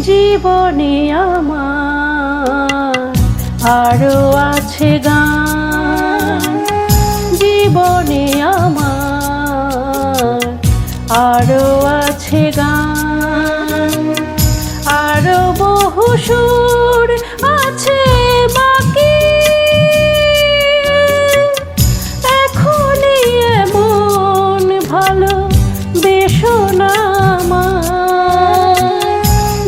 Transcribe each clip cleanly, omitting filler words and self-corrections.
জীবনে আমার আরো আছে গান, জীবনে আমার আরো আছে গান, আরো বহু সুর আছে বাকি, এখনই এমন ভালো বেশো না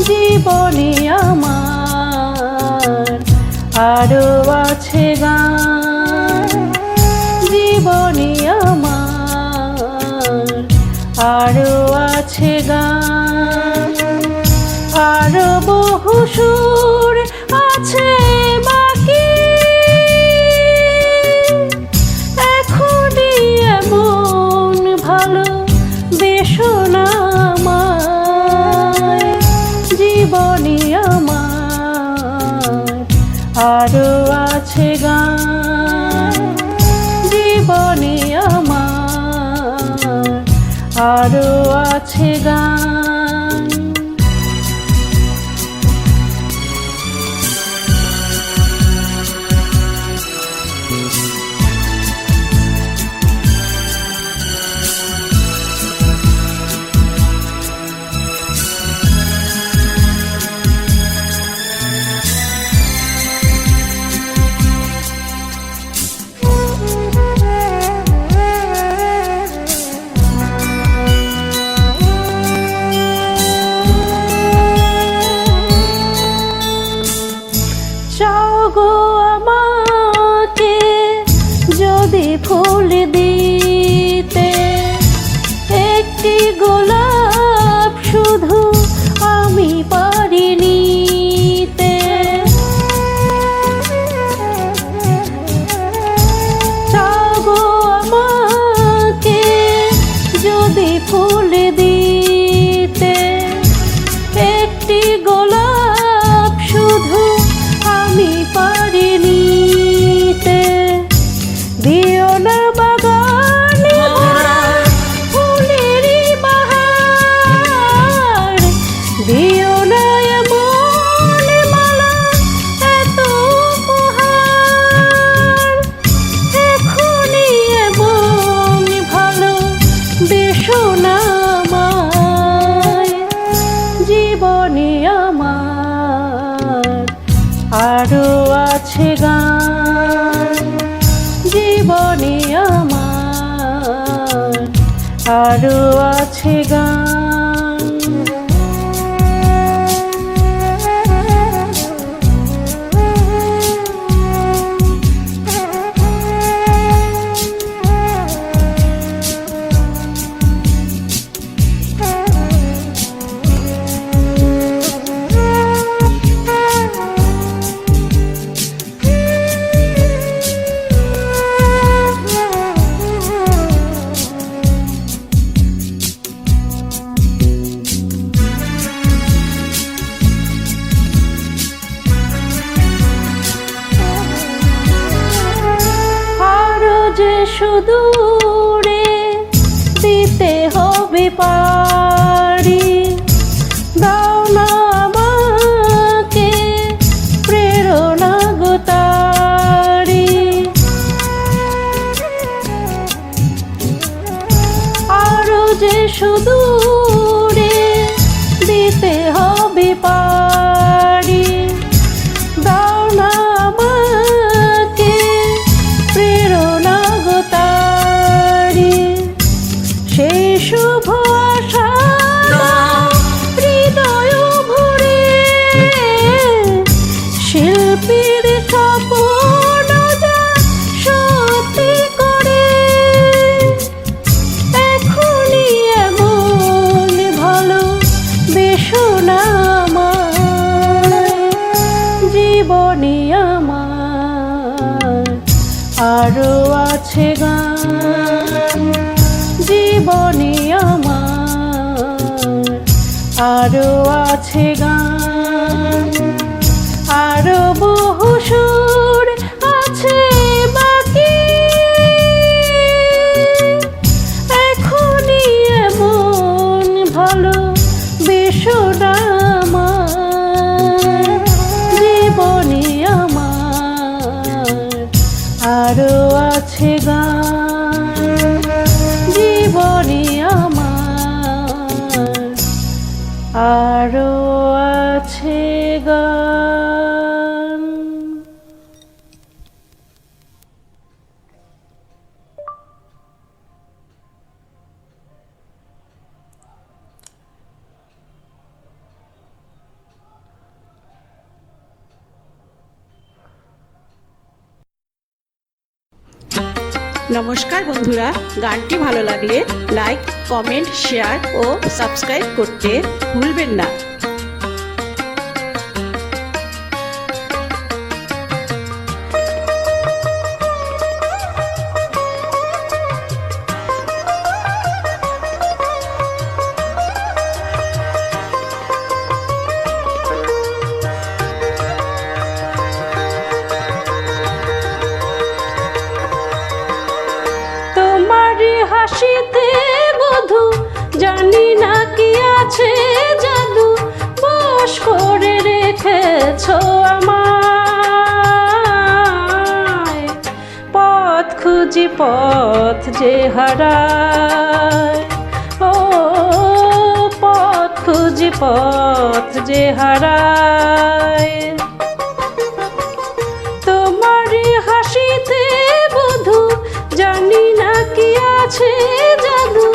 জীবনে আমার আরো আছে গান, জীবনে আমার আরো আছে গান, আরো বহু সুর আছে বাকি, এখনই এমন ভালো বেশো না জীবনে আমার আরো আছে গান, জীবনে আমার আরো আছে গান। গো আমাকে যদি ফুল দিতে, একটি গোলাপ শুধু আমি পারি নিতে, চাও গো আমাকে যদি ফুল দিতে, একটি গোলাপ শুধু আমি পারি নিতে, দিও না বাগানে ফুলেরই বাহার, দিও না এমন মালা এত উপহার, এখনই এমন ভালো বেশো না আমায়, জীবনে আমার আরো আছে গান, জীবনে আমার আরো আছে গান। যে সুদূরে দিতে হবে পারি, দাও না আমাকে প্রেরণা গো তারি, আরো যে সুদূরে দিতে হবে পারি, দাও না আমাকে প্রেরণা গো তারি, সেই শুভ আশা হৃদয় ভরে আরো আছে গান, আরো বহু সুর আছে বাকি, এখনই এমন ভালো বেসনা আমার জীবনে আমার আরো আছে গান, জীবনে আমার আরো আছে গান। নমস্কার বন্ধুরা, গানটি ভালো লাগলে লাইক, কমেন্ট, শেয়ার ও সাবস্ক্রাইব করতে ভুলবেন না। হাসিতে বধু জানি না কি আছে জাদু, বশ করে রেখেছো আমায়, পথ খুঁজি পথ যে হারায়, ও পথ খুঁজি পথ যে হারায়। তোমারই হাসিতে বধু জানি না কি আছে জাদু,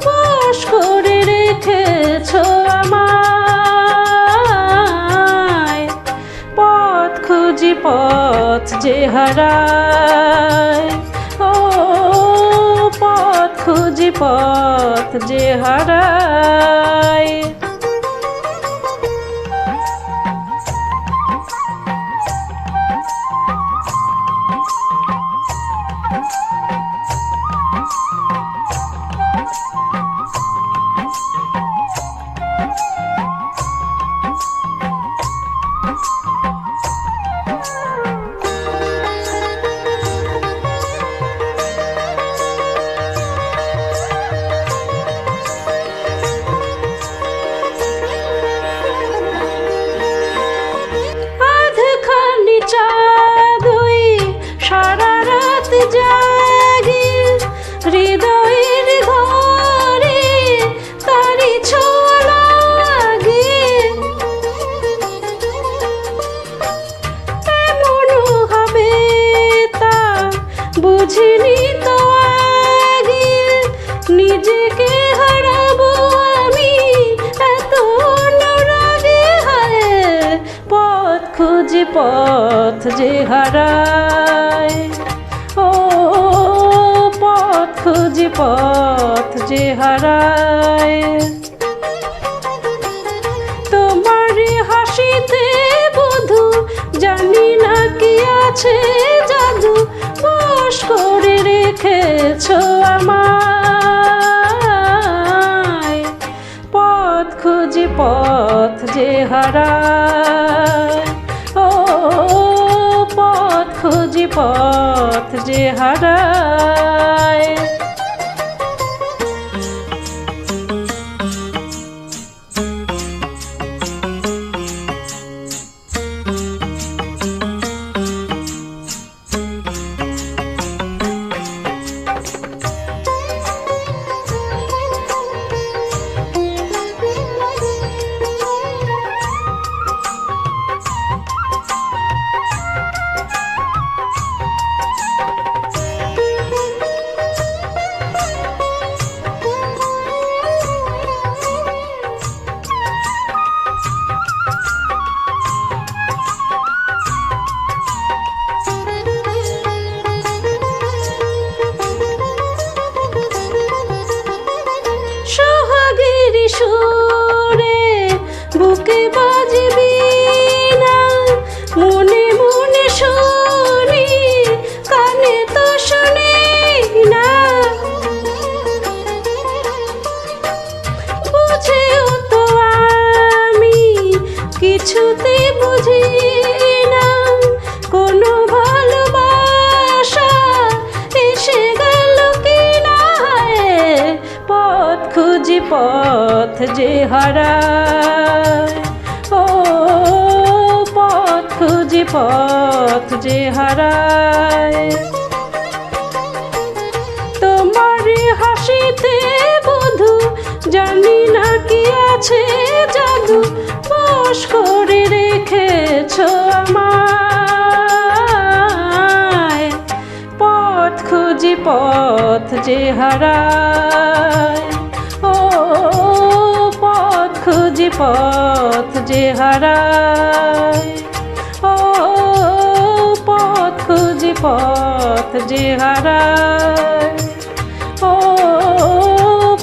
বশ করে রেখেছো আমায়, পথ খুঁজি পথ যে হারায়, ও পথ খুঁজি পথ যে হারায়। সারা রাত জাগি হৃদয়ের ঘরে তারি ছোঁয়া লাগে, এমন হবে তা বুঝিনি তো আগে, নিজেকে হারাবো আমি এত অনুরাগে, হায় পথ খুঁজি পথ যে হারায়, ও পথ খুঁজি পথ যে হারায়। তোমার হাসিতে বধু জানি না কি আছে জাদু, বশ করে রেখেছো আমায়, পথ খুঁজি পথ যে হারায়, ও পথ খুঁজি পথ যে হারায়। খুঁজি পথ যে হারায়, ও পথ খুঁজি পথ যে হারায়। তোমারই হাসিতে বধু জানি না কি আছে জাদু, বশ করে রেখেছ আমায়। পথ খুঁজি পথ যে হারায়, ও পথ খুঁজি পথ যে হারায়, ও পথ খুঁজি পথ যে হারায়, ও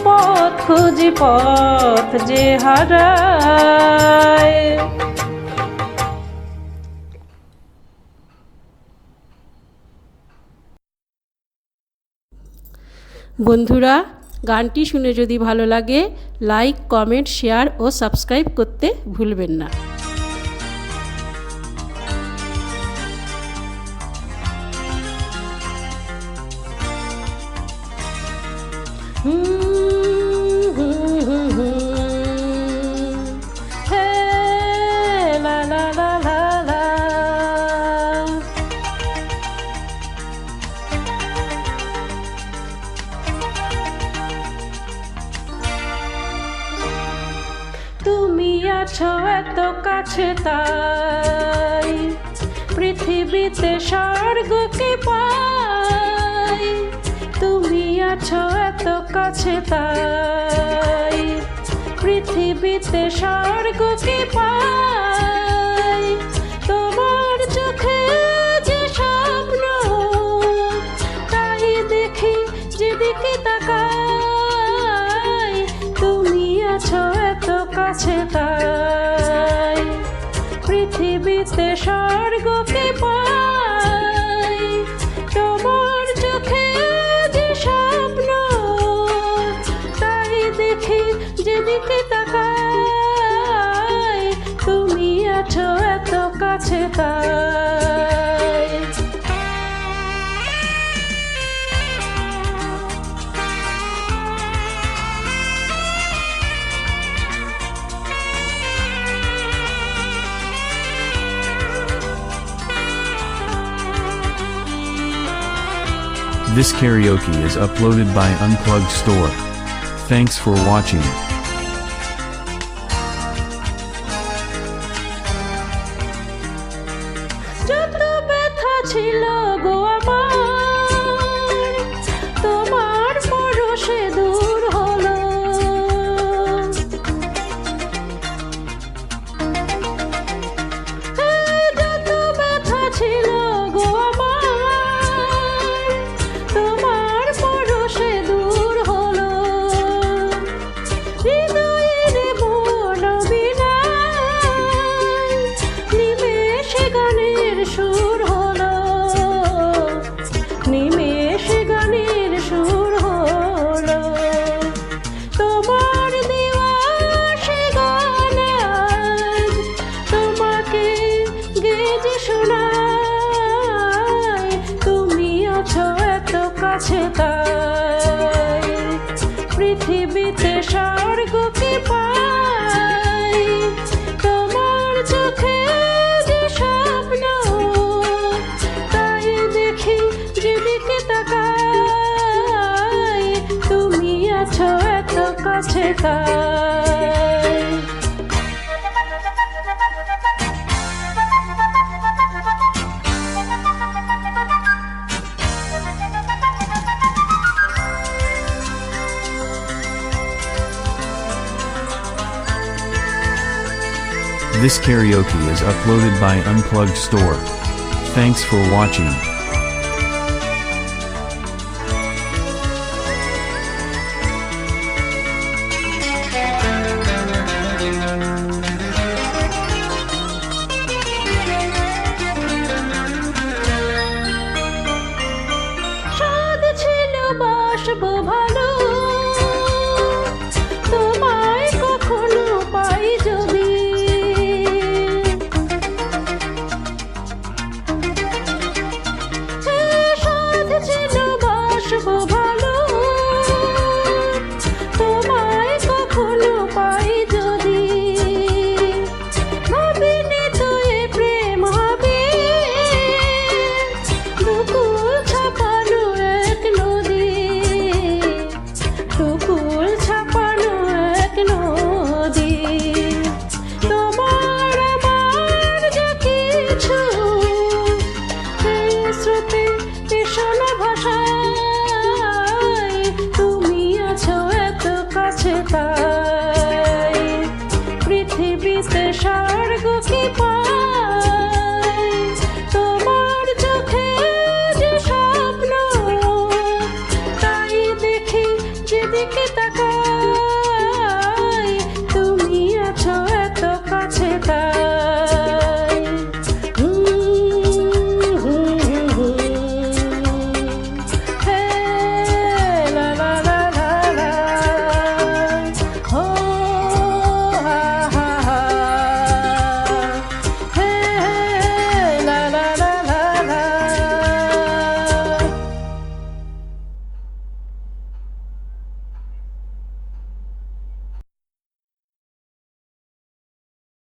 পথ খুঁজি পথ যে হারায়। বন্ধুরা, গানটি শুনে যদি ভালো লাগে লাইক, কমেন্ট, শেয়ার ও সাবস্ক্রাইব করতে ভুলবেন না। হে লা লা লা লা লা। তুমি আছো এত কাছে তাই পৃথিবীতে স্বর্গকে পাই। তুমি আছো এত কাছে তাই পৃথিবীতে স্বর্গকে পাই। তোমার চোখে যে স্বপ্ন তাই দেখি যেদিকে তাকাই। তুমি আছো এত কাছে তাই পৃথিবীতে স্বর্গকে পাই। তোমার চোখে যে স্বপ্ন তাই দেখি যেদিকে তাকাই। তুমি আছো এত কাছে তাই। This karaoke is uploaded by Unplugged Store. Thanks for watching. যত ব্যথা ছিল গো আমার, তোমার পরশে দূর হলো। যত ব্যথা ছিল গো আমার, তোমার পরশে দূর হলো। হৃদয়ের মন বিনায় নিমেষে গানের সুর হলো, নিমেষে গানের সুর হলো। তোমার দেওয়া সে গান আজ তোমাকে গেয়ে শোনাই। তুমি আছো এত কাছে তাই পৃথিবীতে স্বর্গকে পাই। তোমার চোখে যে স্বপ্ন তাই দেখি যেদিকে তাকাই। তুমি আছো এত কাছে তাই। This karaoke is uploaded by Unplugged Store. Thanks for watching. সাদ ছিল বাসবো